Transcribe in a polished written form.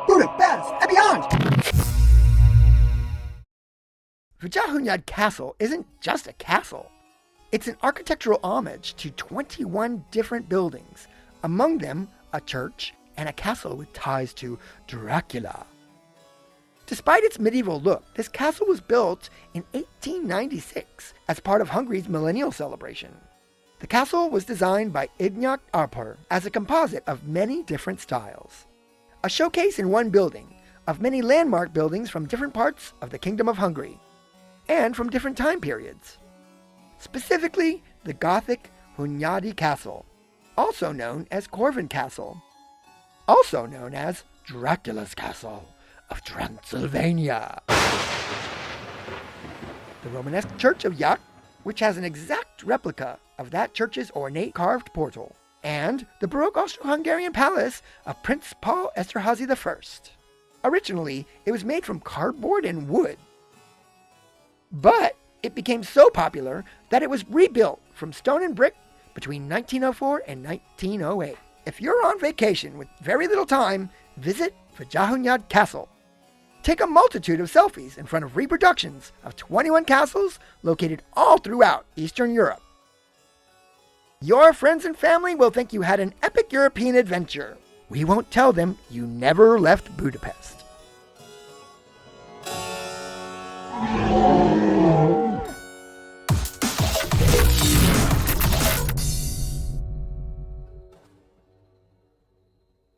Budapest and beyond! Vajdahunyad Castle isn't just a castle. It's an architectural homage to 21 different buildings, among them a church and a castle with ties to Dracula. Despite its medieval look, this castle was built in 1896 as part of Hungary's Millennial celebration. The castle was designed by Ignác Alpár as a composite of many different styles. A showcase in one building of many landmark buildings from different parts of the Kingdom of Hungary and from different time periods. Specifically, the Gothic Hunyadi Castle, also known as Corvin Castle, also known as Dracula's Castle of Transylvania. The Romanesque Church of Jak, which has an exact replica of that church's ornate carved portal, and the Baroque Austro-Hungarian palace of Prince Paul Esterhazy I. Originally, it was made from cardboard and wood, but it became so popular that it was rebuilt from stone and brick between 1904 and 1908. If you're on vacation with very little time, visit Vajdahunyad Castle. Take a multitude of selfies in front of reproductions of 21 castles located all throughout Eastern Europe. Your friends and family will think you had an epic European adventure. We won't tell them you never left Budapest.